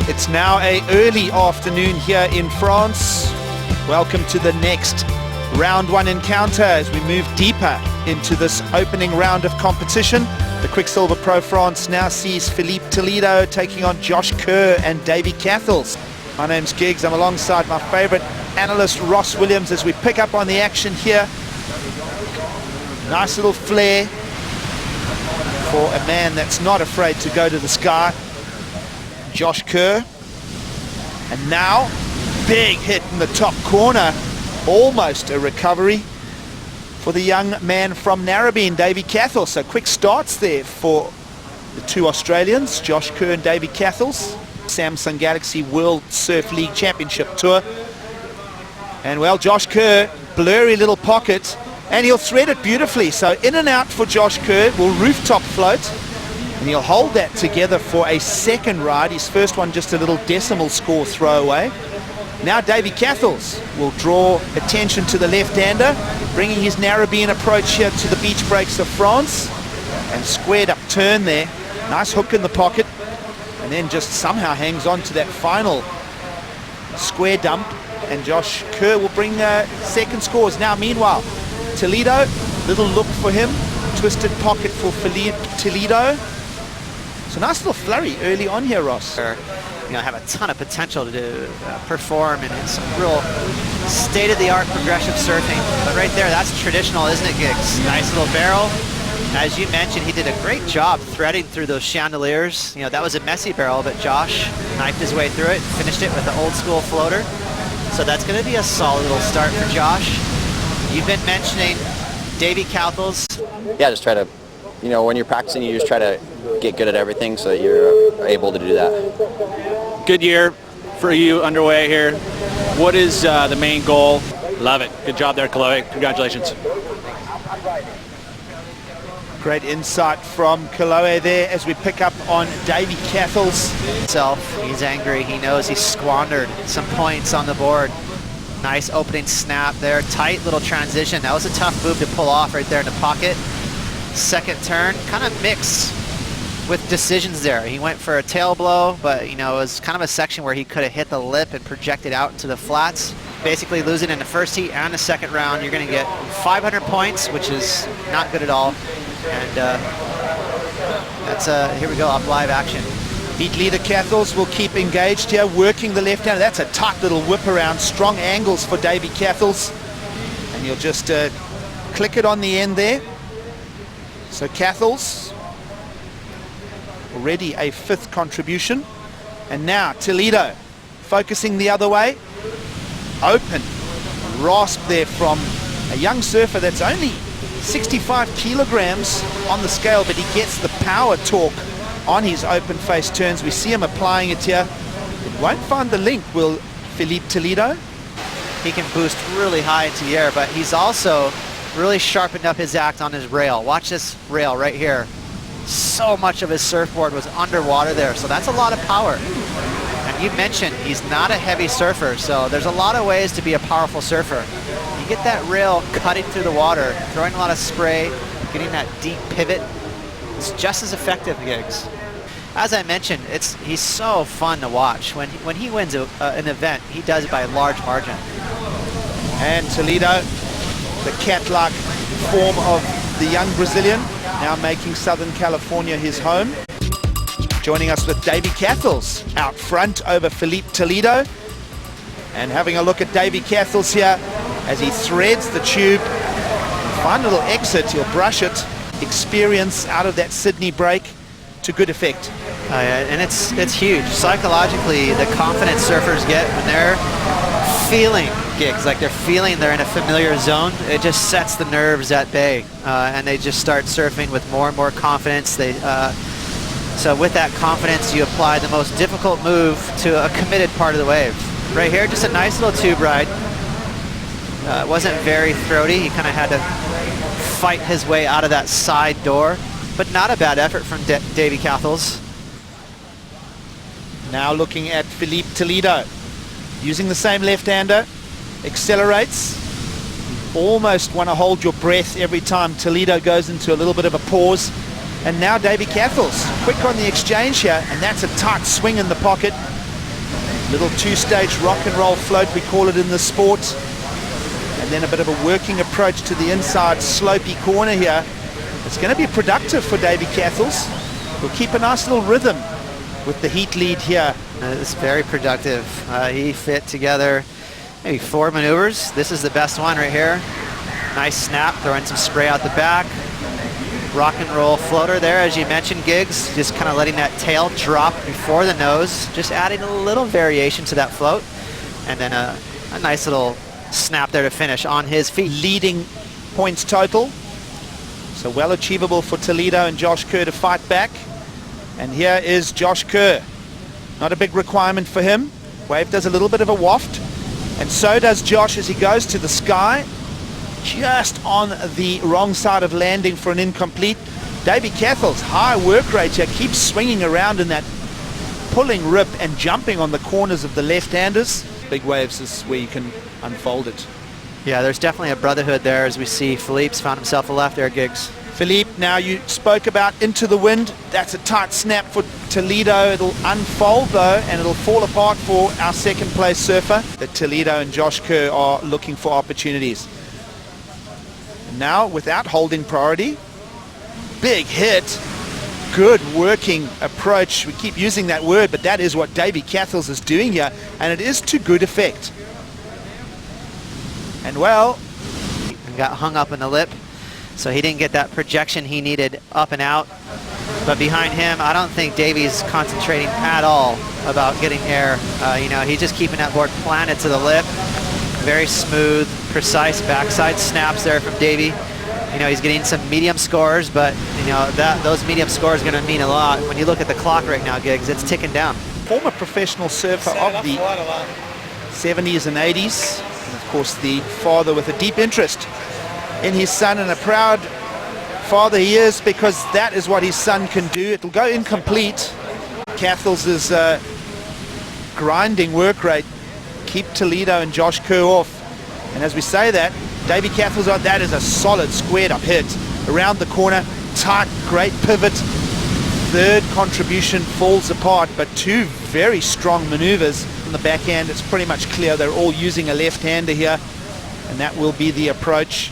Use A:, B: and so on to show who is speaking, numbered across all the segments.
A: It's now an early afternoon here in France. Welcome to the next round one encounter as we move deeper into this opening round of competition. The Quiksilver Pro France now sees Filipe Toledo taking on Josh Kerr and Davey Cathels. My name's Giggs. I'm alongside my favorite analyst Ross Williams as we pick up on the action here. Nice little flair for a man that's not afraid to go to the sky. Josh Kerr, and now big hit in the top corner, almost a recovery for the young man from Narrabeen, Davey Cathels. So quick starts there for the two Australians, Josh Kerr and Davey Cathels. Samsung Galaxy World Surf League Championship Tour. And well, Josh Kerr, blurry little pocket, and he'll thread it beautifully. So in and out for Josh Kerr, will rooftop float. And he'll hold that together for a second ride. His first one just a little decimal score throwaway. Now Davey Cathels will draw attention to the left-hander, bringing his Narrabeen approach here to the beach breaks of France. And squared up turn there. Nice hook in the pocket. And then just somehow hangs on to that final square dump. And Josh Kerr will bring second scores. Now meanwhile, Toledo, little look for him. Twisted pocket for Filipe Toledo. So nice little flurry early on here, Ross.
B: You know, have a ton of potential to perform in some real state-of-the-art progressive surfing. But right there, that's traditional, isn't it, Giggs? Nice little barrel. As you mentioned, he did a great job threading through those chandeliers. You know, that was a messy barrel, but Josh knifed his way through it, finished it with the old-school floater. So that's going to be a solid little start for Josh. You've been mentioning Davey Cathels.
C: Yeah, just try to, you know, when you're practicing, you just try to get good at everything so that you're able to do that.
D: Good year for you underway here. What is the main goal? Love it. Good job there, Chloe. Congratulations.
A: Great insight from Kaloe there as we pick up on Davey Cathels.
B: He's angry. He knows he squandered some points on the board. Nice opening snap there. Tight little transition. That was a tough move to pull off right there in the pocket. Second turn, kind of mixed with decisions there. He went for a tail blow, but you know, it was kind of a section where he could have hit the lip and projected out into the flats. Basically losing in the first heat and the second round. You're going to get 500 points, which is not good at all. And that's here we go, up live action.
A: Beat leader Cathels will keep engaged here, working the left hand. That's a tight little whip around, strong angles for Davey Cathels. And you'll just click it on the end there. So Cathels, already a fifth contribution. And now Toledo, focusing the other way. Open rasp there from a young surfer that's only 65 kilograms on the scale, but he gets the power torque on his open face turns. We see him applying it here. It won't find the link, will Filipe Toledo?
B: He can boost really high into the air, but he's also really sharpened up his act on his rail. Watch this rail right here. So much of his surfboard was underwater there, so that's a lot of power. And you mentioned he's not a heavy surfer, so there's a lot of ways to be a powerful surfer. You get that rail cutting through the water, throwing a lot of spray, getting that deep pivot. It's just as effective, Giggs. As I mentioned, he's so fun to watch. When he wins an event, he does it by a large margin.
A: And Toledo, the cat-like form of the young Brazilian, now making Southern California his home. Joining us with Davey Cathels out front over Filipe Toledo. And having a look at Davey Cathels here as he threads the tube. Fine little exit, he'll brush it. Experience out of that Sydney break to good effect.
B: And it's huge. Psychologically, the confidence surfers get when they're feeling gigs, like they're feeling they're in a familiar zone, it just sets the nerves at bay, and they just start surfing with more and more confidence. So with that confidence, you apply the most difficult move to a committed part of the wave. Right here, just a nice little tube ride. It wasn't very throaty. He kind of had to fight his way out of that side door, but not a bad effort from Davey Cathels.
A: Now looking at Filipe Toledo, using the same left-hander, accelerates. Almost want to hold your breath every time Toledo goes into a little bit of a pause. And now Davey Cathels, quick on the exchange here, and that's a tight swing in the pocket. Little two-stage rock and roll float, we call it in the sport. And then a bit of a working approach to the inside slopey corner here. It's going to be productive for Davey Cathels. We'll keep a nice little rhythm with the heat lead here.
B: It's very productive. He fit together maybe 4 maneuvers. This is the best one right here. Nice snap, throwing some spray out the back. Rock and roll floater there, as you mentioned, Giggs. Just kind of letting that tail drop before the nose. Just adding a little variation to that float. And then a nice little snap there to finish on his feet.
A: Leading points total. So well achievable for Toledo and Josh Kerr to fight back. And here is Josh Kerr. Not a big requirement for him. Wave does a little bit of a waft. And so does Josh as he goes to the sky. Just on the wrong side of landing for an incomplete. Davey Cathels, high work rate here, keeps swinging around in that pulling rip and jumping on the corners of the left-handers. Big waves is where you can unfold it.
B: Yeah, there's definitely a brotherhood there as we see Filipe's found himself a left air, Giggs.
A: Filipe, now you spoke about into the wind. That's a tight snap for Toledo. It'll unfold though, and it'll fall apart for our second place surfer. But Toledo and Josh Kerr are looking for opportunities. Now, without holding priority, big hit, good working approach. We keep using that word, but that is what Davey Cathels is doing here, and it is to good effect. And well,
B: got hung up in the lip, so he didn't get that projection he needed up and out. But behind him, I don't think Davey's concentrating at all about getting air. You know, he's just keeping that board planted to the lip. Very smooth, precise backside snaps there from Davey. You know, he's getting some medium scores, but you know those medium scores are going to mean a lot. When you look at the clock right now, Giggs, it's ticking down.
A: Former professional surfer of the 70s and 80s, and of course the father with a deep interest in his son, and a proud father he is because that is what his son can do. It'll go incomplete. Cathels' grinding work rate keep Toledo and Josh Kerr off. And as we say that, Davey Cathels, that is a solid squared up hit. Around the corner, tight, great pivot. Third contribution falls apart, but two very strong maneuvers on the backhand. It's pretty much clear they're all using a left-hander here, and that will be the approach.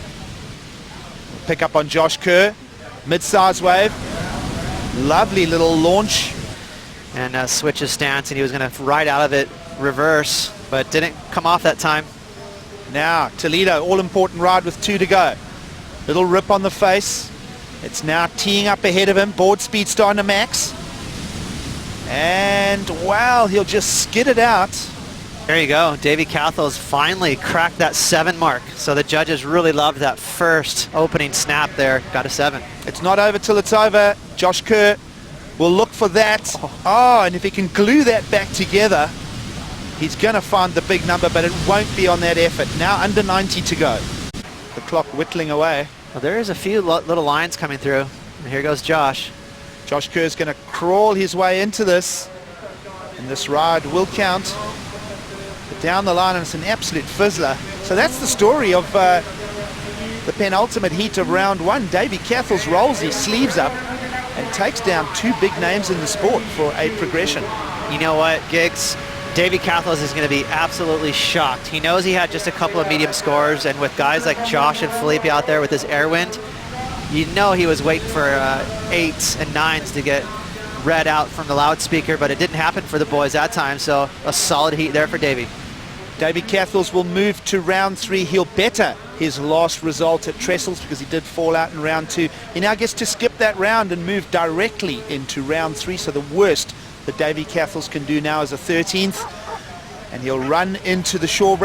A: Pick up on Josh Kerr, mid-size wave. Lovely little launch.
B: And switches stance, and he was going to ride out of it reverse, but didn't come off that time.
A: Now Toledo, all-important ride with 2 to go. Little rip on the face. It's now teeing up ahead of him. Board speed starting to max. And wow, he'll just skid it out.
B: There you go. Davey Cathels finally cracked that 7 mark. So the judges really loved that first opening snap there. Got a 7.
A: It's not over till it's over. Josh Kerr will look for that. Oh, and if he can glue that back together, he's going to find the big number, but it won't be on that effort. Now under 90 to go. The clock whittling away.
B: Well, there is a few little lines coming through. And here goes Josh.
A: Josh Kerr's going to crawl his way into this, and this ride will count. But down the line, and it's an absolute fizzler. So that's the story of the penultimate heat of round 1. Davey Cathels rolls his sleeves up and takes down 2 big names in the sport for a progression.
B: You know what, Giggs? Davey Cathels is going to be absolutely shocked. He knows he had just a couple of medium scores, and with guys like Josh and Filipe out there with this air wind, you know he was waiting for 8s and 9s to get read out from the loudspeaker, but it didn't happen for the boys that time, so a solid heat there for Davey.
A: Davey Cathels will move to round 3. He'll better his last result at Trestles because he did fall out in round 2. He now gets to skip that round and move directly into round 3, so the worst that Davey Cathels can do now is a 13th, and he'll run into the shore break.